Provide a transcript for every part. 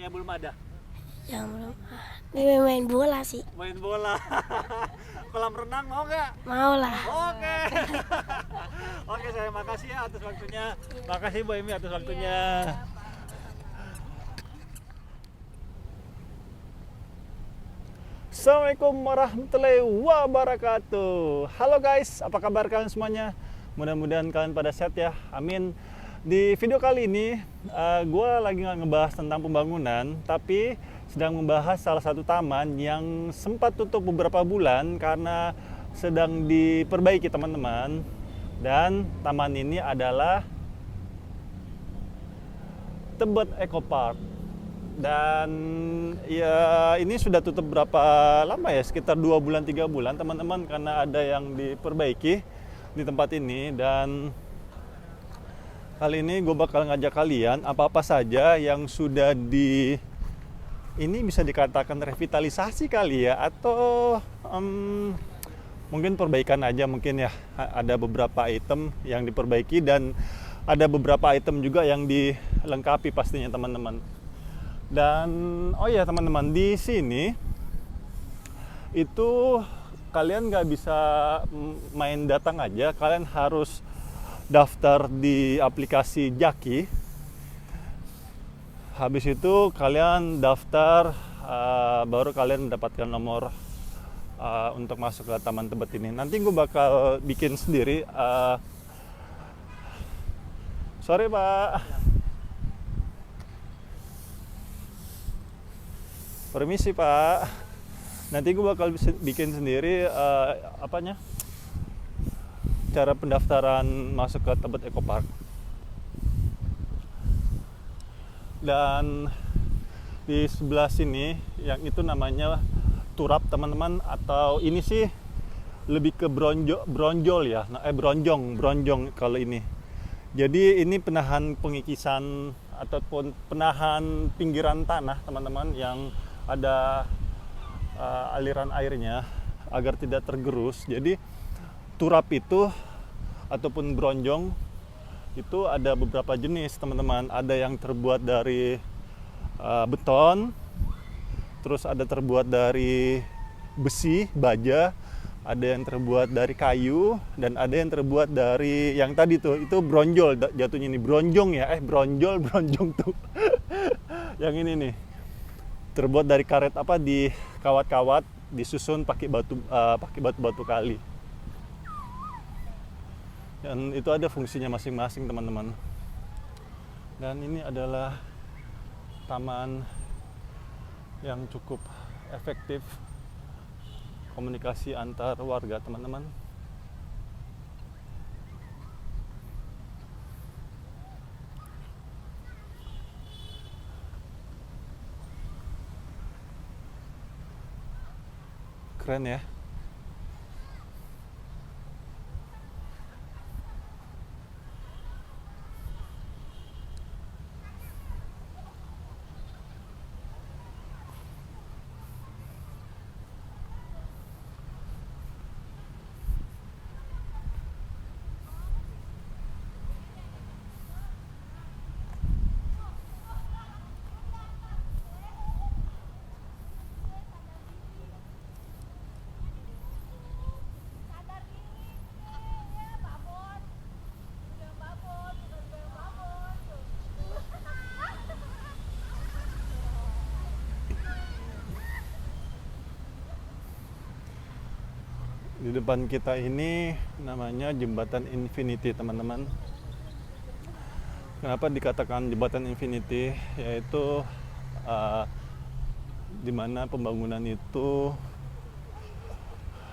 Ya belum ada. Yang belum. Ini main bola sih. Main bola. Kolam renang mau nggak? Mau lah. Oke. Oke, saya makasih ya atas waktunya. Makasih Bu Emi atas waktunya. Assalamualaikum warahmatullahi wabarakatuh. Halo guys, apa kabar kalian semuanya? Mudah-mudahan kalian pada sehat ya, amin. Di video kali ini, gue lagi nggak ngebahas tentang pembangunan, tapi sedang membahas salah satu taman yang sempat tutup beberapa bulan karena sedang diperbaiki teman-teman. Dan taman ini adalah Tebet Eco Park. Dan ya ini sudah tutup berapa lama ya, sekitar 2 bulan 3 bulan teman-teman, karena ada yang diperbaiki di tempat ini. Dan kali ini gue bakal ngajak kalian apa-apa saja yang sudah ini bisa dikatakan revitalisasi kali ya, atau mungkin perbaikan aja mungkin ya. Ada beberapa item yang diperbaiki dan ada beberapa item juga yang dilengkapi pastinya teman-teman. Dan oh ya teman-teman, di sini itu kalian nggak bisa main datang aja, kalian harus daftar di aplikasi Jaki. Habis itu kalian daftar, baru kalian mendapatkan nomor untuk masuk ke Taman Tebet ini. Nanti gue bakal bikin sendiri. Sorry Pak. Permisi Pak. Nanti gue bakal bikin sendiri cara pendaftaran masuk ke Tebet Eco Park. Dan di sebelah sini yang itu namanya turap teman-teman, atau ini sih lebih ke bronjol ya. Bronjong kalau ini. Jadi ini penahan pengikisan ataupun penahan pinggiran tanah teman-teman, yang ada aliran airnya agar tidak tergerus. Jadi turap itu ataupun bronjong itu ada beberapa jenis teman-teman. Ada yang terbuat dari beton, terus ada terbuat dari besi, baja, ada yang terbuat dari kayu, dan ada yang terbuat dari yang tadi tuh, itu bronjol jatuhnya nih, bronjong ya, bronjong tuh. Yang ini nih terbuat dari karet di kawat-kawat, disusun pakai batu kali. Dan itu ada fungsinya masing-masing teman-teman. Dan ini adalah taman yang cukup efektif komunikasi antar warga teman-teman. Keren ya. Di depan kita ini namanya Jembatan Infinity teman-teman. Kenapa dikatakan Jembatan Infinity? Yaitu di mana pembangunan itu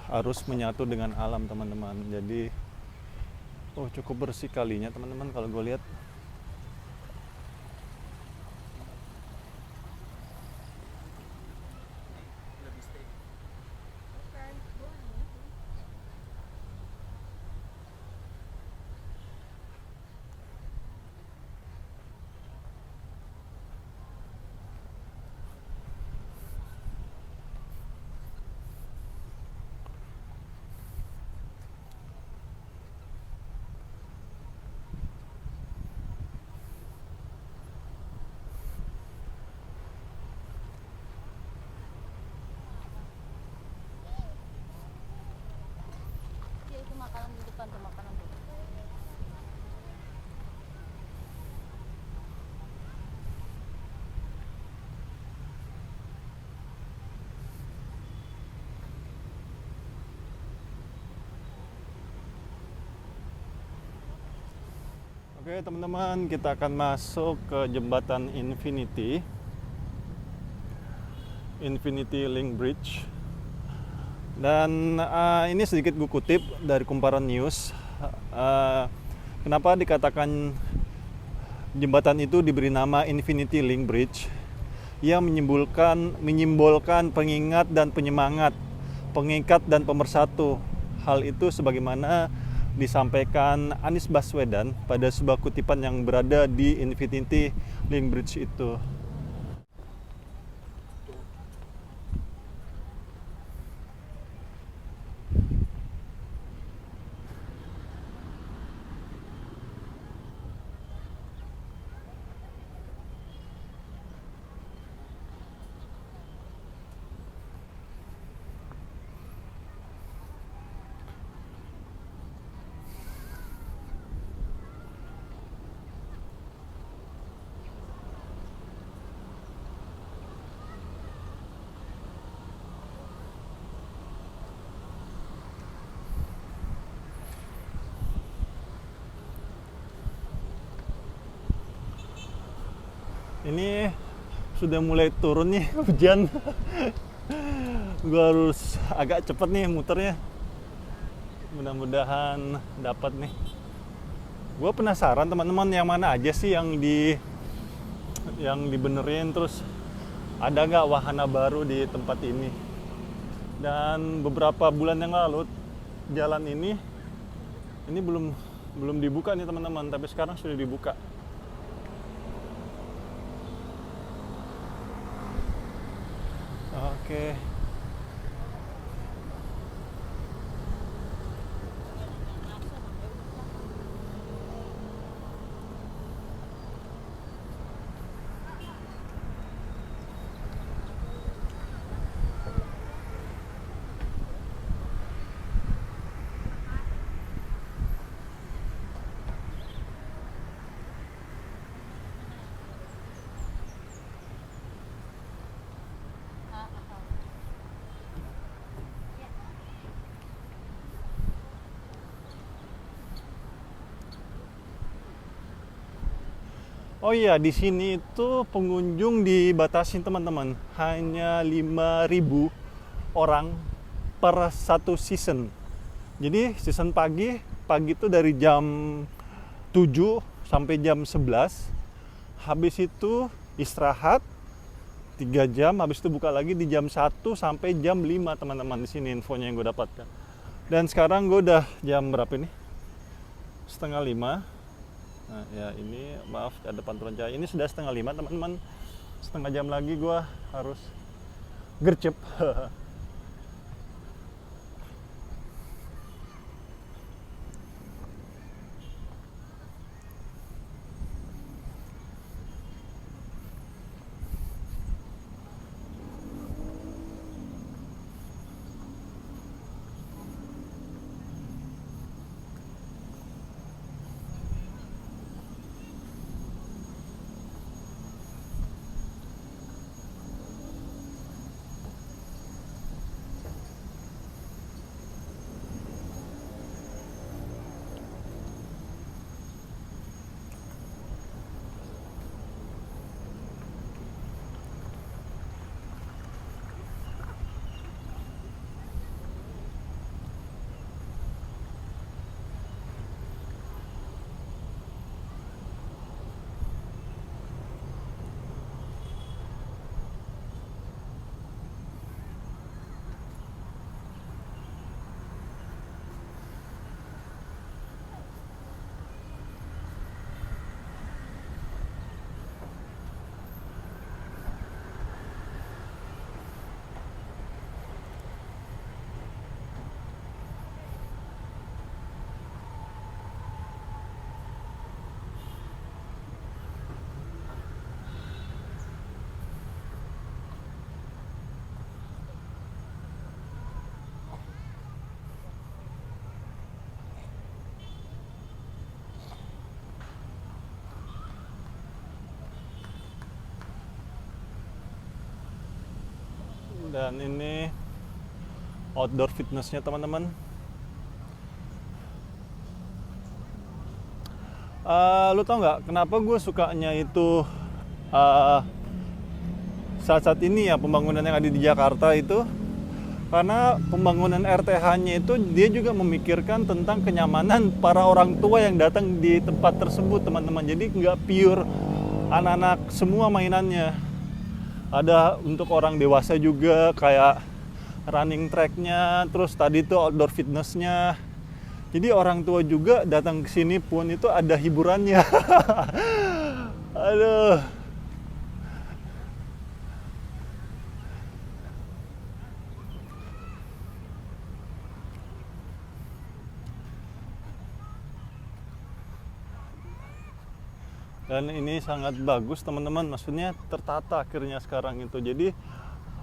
harus menyatu dengan alam teman-teman. Jadi cukup bersih kalinya teman-teman kalau gue lihat. Bantu makanan dulu. Oke teman-teman, kita akan masuk ke jembatan Infinity Link Bridge. Dan ini sedikit gue kutip dari Kumparan News. Kenapa dikatakan jembatan itu diberi nama Infinity Link Bridge? Yang menyimbolkan pengingat dan penyemangat, pengikat dan pemersatu. Hal itu sebagaimana disampaikan Anies Baswedan pada sebuah kutipan yang berada di Infinity Link Bridge itu. Ini sudah mulai turun nih hujan. Gue harus agak cepet nih muternya. Mudah-mudahan dapat nih. Gue penasaran teman-teman, yang mana aja sih yang dibenerin, terus ada nggak wahana baru di tempat ini. Dan beberapa bulan yang lalu jalan ini belum dibuka nih teman-teman, tapi sekarang sudah dibuka. Oke. Oh iya, di sini itu pengunjung dibatasi teman-teman, hanya 5.000 orang per satu season. Jadi season pagi itu dari jam 7 sampai jam 11. Habis itu istirahat 3 jam, habis itu buka lagi di jam 1 sampai jam 5 teman-teman. Di sini infonya yang gue dapatkan. Dan sekarang gue udah jam berapa ini? 4:30. Nah ya ini maaf ada pantulan cahaya. Ini sudah 4:30 teman-teman. Setengah jam lagi gue harus gercep. Dan ini outdoor fitnessnya teman-teman. Lu tau nggak kenapa gue sukanya itu saat-saat ini ya pembangunan yang ada di Jakarta itu? Karena pembangunan RTH-nya itu dia juga memikirkan tentang kenyamanan para orang tua yang datang di tempat tersebut teman-teman. Jadi nggak pure anak-anak semua mainannya. Ada untuk orang dewasa juga kayak running track-nya, terus tadi tuh outdoor fitness-nya. Jadi orang tua juga datang ke sini pun itu ada hiburannya. Aduh. Dan ini sangat bagus teman-teman, maksudnya tertata akhirnya sekarang itu. Jadi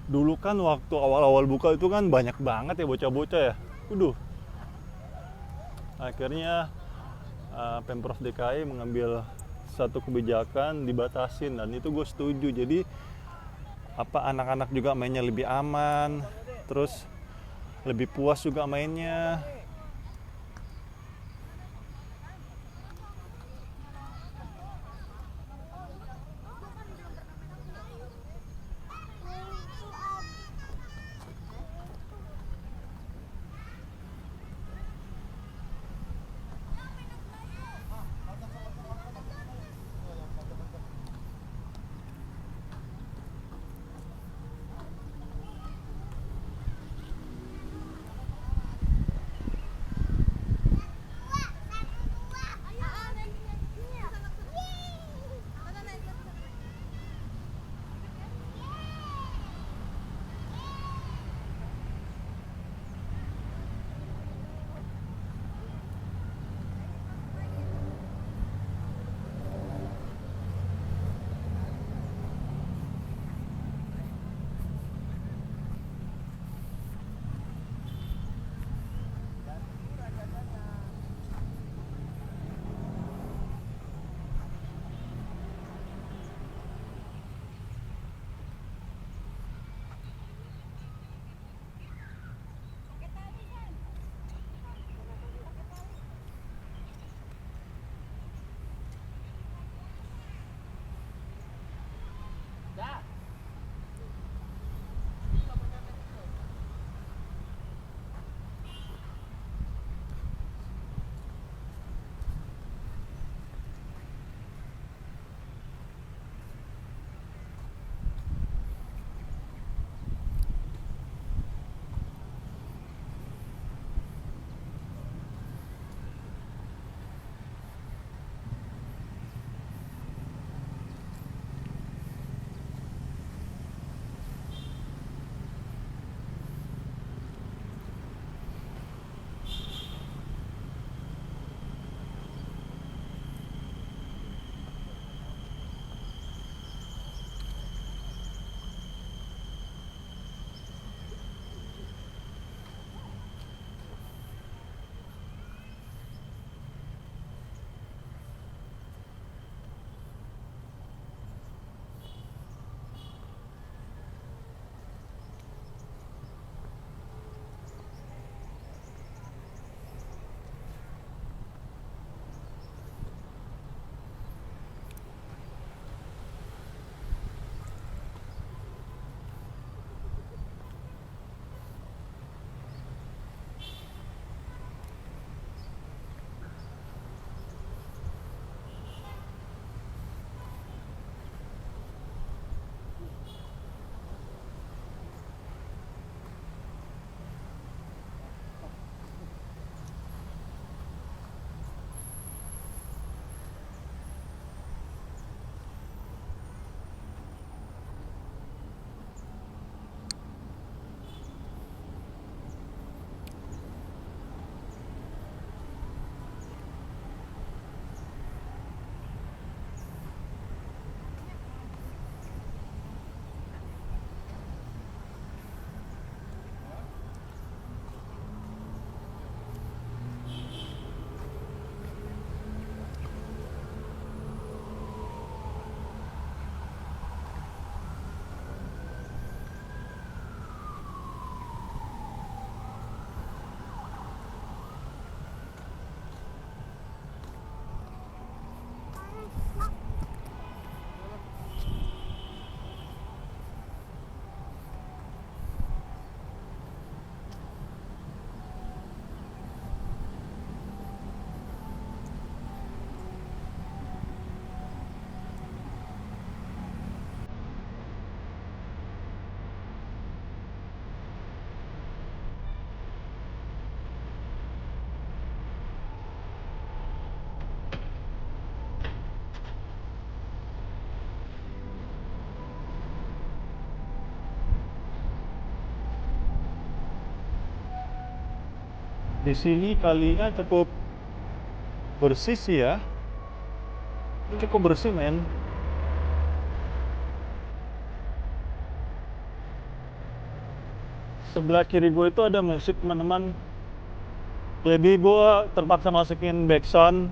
dulu kan waktu awal-awal buka itu kan banyak banget ya bocah-bocah ya. Akhirnya Pemprov DKI mengambil satu kebijakan dibatasin, dan itu gue setuju. Jadi anak-anak juga mainnya lebih aman, terus lebih puas juga mainnya. Di sini kalinya cukup bersih sih ya. Cukup bersih, men. Sebelah kiri gue itu ada musik, teman-teman. Jadi gue terpaksa masukin backsound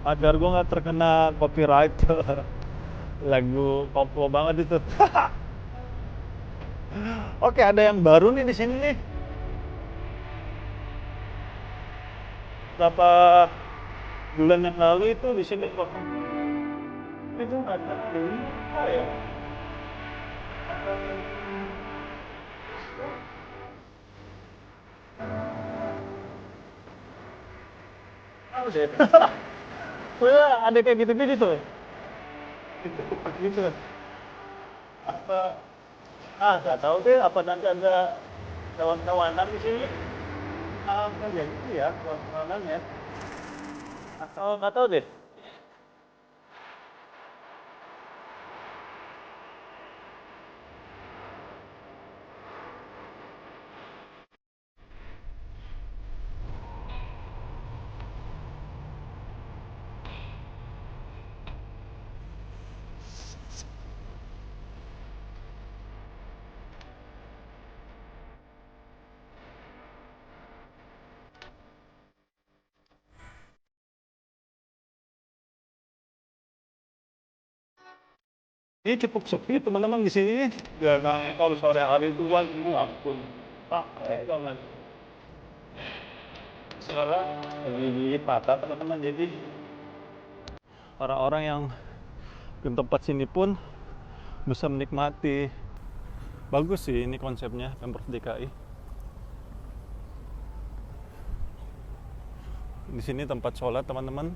agar gue nggak terkena copyright. Lagu koplo banget itu. Oke, ada yang baru nih di sini nih. Berapa bulan yang lalu itu di sini kok. Itu ada ini apa ya? Apa deh? Wah, ada kayak gitu-gitu tuh. Gitu, gitu. Apa? Nggak tahu deh. Apa nanti ada kawan-kawanan di sini? Kan ya gitu ya, kawan-kawanan ya. Atau nggak tahu deh. Ini cukup sepi teman-teman di sini. Ya, kalau sore hari itu kan ampun. Banget. Sekarang lagi patah teman-teman, jadi orang-orang yang ke tempat sini pun bisa menikmati. Bagus sih ini konsepnya Pemprov DKI. Di sini tempat sholat teman-teman.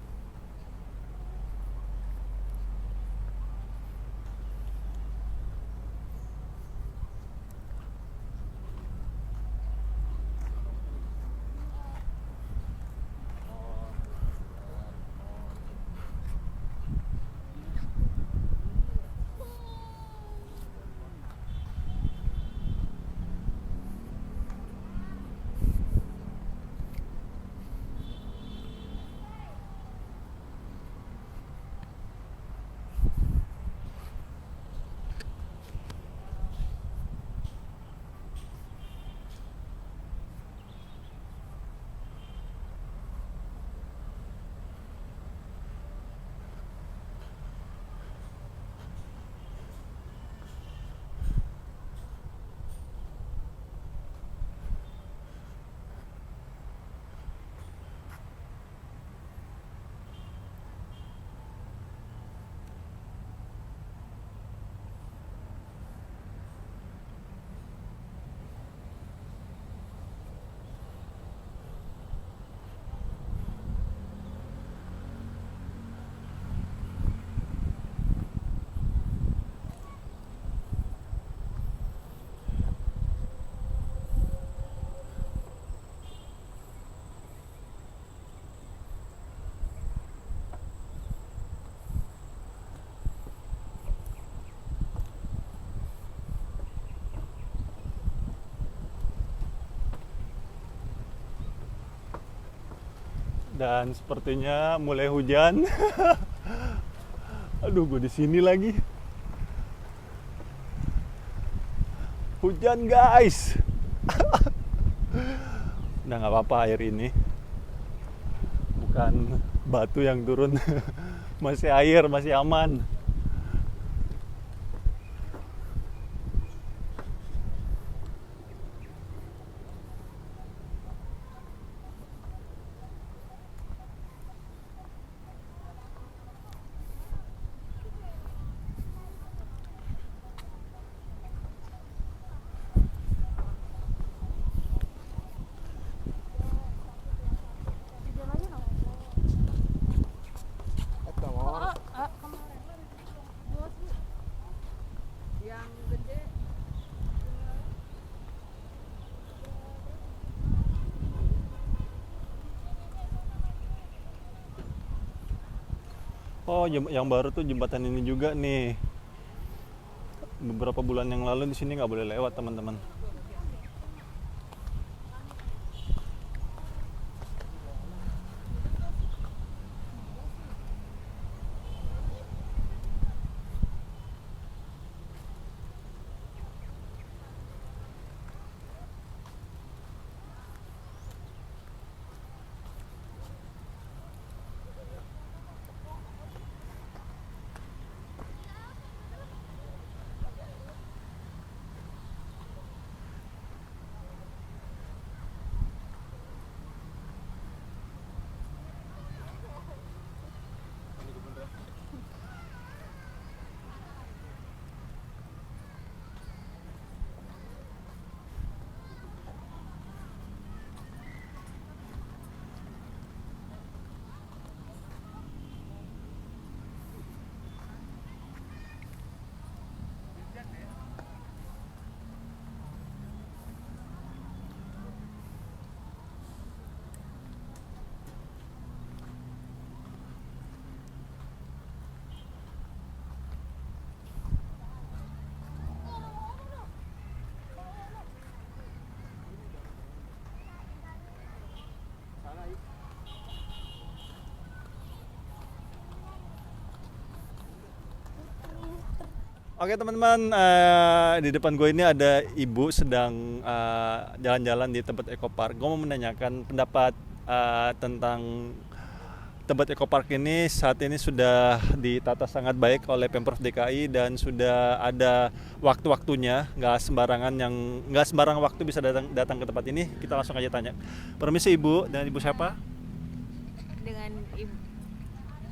Dan sepertinya mulai hujan. Aduh, gue di sini lagi. Hujan, guys. Udah nggak apa-apa air ini. Bukan batu yang turun. Masih air, masih aman. Oh, yang baru tuh jembatan ini juga nih. Beberapa bulan yang lalu di sini nggak boleh lewat, teman-teman. Oke teman-teman, di depan gue ini ada ibu sedang jalan-jalan di tempat ekopark. Gue mau menanyakan pendapat tentang tempat ekopark ini. Saat ini sudah ditata sangat baik oleh Pemprov DKI dan sudah ada waktu-waktunya. Nggak sembarang waktu bisa datang ke tempat ini. Kita langsung aja tanya. Permisi ibu, dengan ibu siapa? Dengan ibu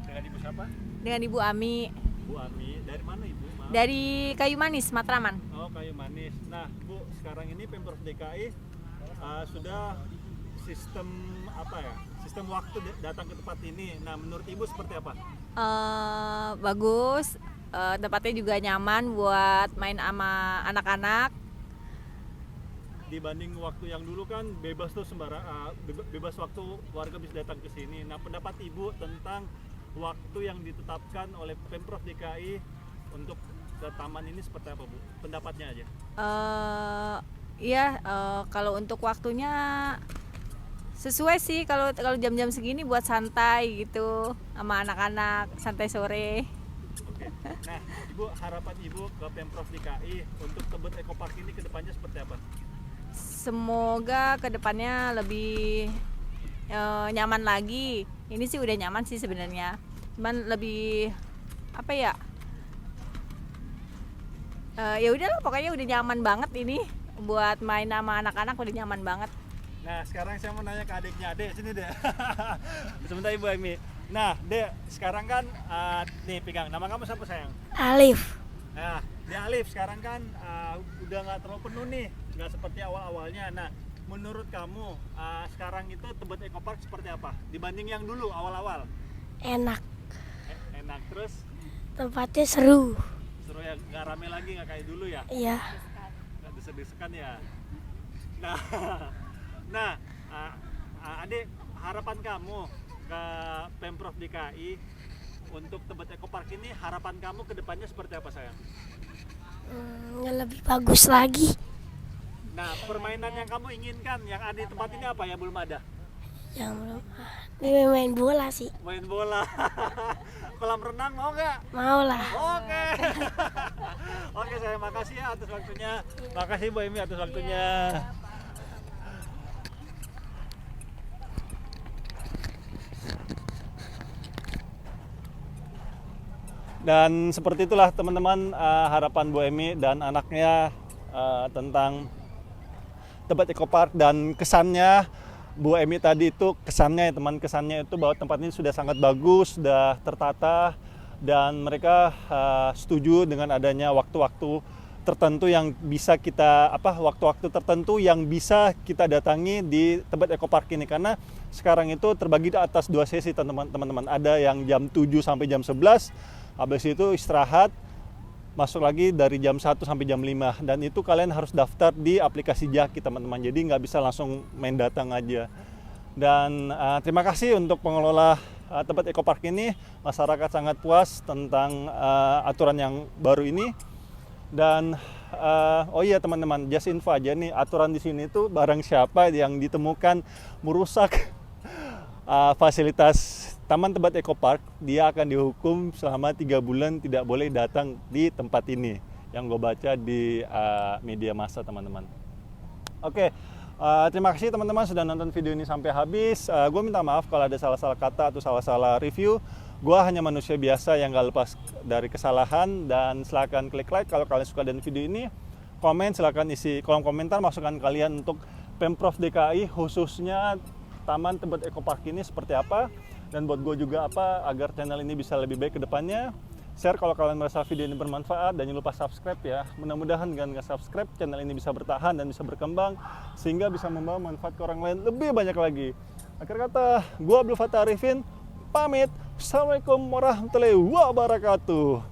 Dengan ibu siapa? dengan Ibu Ami Bu Ami. Dari mana ibu? Maaf. dari Kayu Manis, Matraman. Oh, Kayu Manis. Nah, Bu, sekarang ini Pemprov DKI sudah sistem sistem waktu datang ke tempat ini. Nah, menurut Ibu seperti apa? Bagus, tempatnya juga nyaman buat main sama anak-anak. Dibanding waktu yang dulu kan bebas tuh bebas waktu warga bisa datang ke sini. Nah, pendapat Ibu tentang waktu yang ditetapkan oleh Pemprov DKI untuk ke taman ini seperti apa, Bu? Pendapatnya aja. Kalau untuk waktunya sesuai sih, kalau jam-jam segini buat santai gitu sama anak-anak, santai sore. Oke. Nah, Ibu, harapan Ibu ke Pemprov DKI untuk Tebet Ekopark ini ke depannya seperti apa? Semoga kedepannya lebih nyaman lagi. Ini sih udah nyaman sih sebenarnya, cuman lebih apa ya? Ya udahlah, pokoknya udah nyaman banget ini buat main sama anak-anak, udah nyaman banget. Nah, sekarang saya mau nanya ke adiknya. Dek, sini Dek. Sebentar Ibu Amy. Nah, Dek, sekarang kan nih pegang. Nama kamu siapa sayang? Alif. Nah, Dek Alif sekarang kan udah nggak terlalu penuh nih, nggak seperti awal-awalnya. Nah, menurut kamu sekarang itu Tebet Ekopark seperti apa dibanding yang dulu awal-awal? Enak. Enak, terus Tempatnya seru. seru ya, nggak rame lagi, nggak kayak dulu ya? Iya. Nggak desek-desekan ya. Nah, nah, Adik, harapan kamu ke Pemprov DKI untuk Tebet Ekopark ini, harapan kamu ke depannya seperti apa sayang? Yang lebih bagus lagi. Nah, permainan yang kamu inginkan yang ada di tempat ini apa ya belum ada? Yang belum. Ini main bola sih. Main bola. Kolam renang mau nggak? Mau lah. Oke. Oke, saya makasih ya atas waktunya. Makasih Bu Emi atas waktunya. Dan seperti itulah teman-teman harapan Bu Emi dan anaknya tentang Tebet Ekopark, dan kesannya Bu Emi tadi itu kesannya itu bahwa tempat ini sudah sangat bagus, sudah tertata, dan mereka setuju dengan adanya waktu-waktu tertentu yang bisa kita datangi di Tebet Ekopark ini, karena sekarang itu terbagi di atas 2 sesi teman-teman. Ada yang jam 7 sampai jam 11, habis itu istirahat, masuk lagi dari jam 1 sampai jam 5, dan itu kalian harus daftar di aplikasi Jaki teman-teman, jadi nggak bisa langsung main datang aja. Dan terima kasih untuk pengelola Tebet Ekopark ini, masyarakat sangat puas tentang aturan yang baru ini. Dan oh iya teman-teman, just info aja nih, aturan di sini tuh barang siapa yang ditemukan merusak fasilitas Taman Tebet Ekopark, dia akan dihukum selama 3 bulan tidak boleh datang di tempat ini, yang gue baca di media massa teman-teman. Oke, terima kasih teman-teman sudah nonton video ini sampai habis. Gue minta maaf kalau ada salah-salah kata atau salah-salah review. Gue hanya manusia biasa yang gak lepas dari kesalahan, dan silahkan klik like kalau kalian suka dengan video ini. Komen, silahkan isi kolom komentar masukan kalian untuk Pemprov DKI, khususnya Taman Tebet Ekopark ini seperti apa. Dan buat gue juga agar channel ini bisa lebih baik ke depannya. Share kalau kalian merasa video ini bermanfaat, dan jangan lupa subscribe ya. Mudah-mudahan dengan subscribe channel ini bisa bertahan dan bisa berkembang, sehingga bisa membawa manfaat ke orang lain lebih banyak lagi. Akhir kata, gue Abdul Fattah Arifin pamit. Assalamualaikum warahmatullahi wabarakatuh.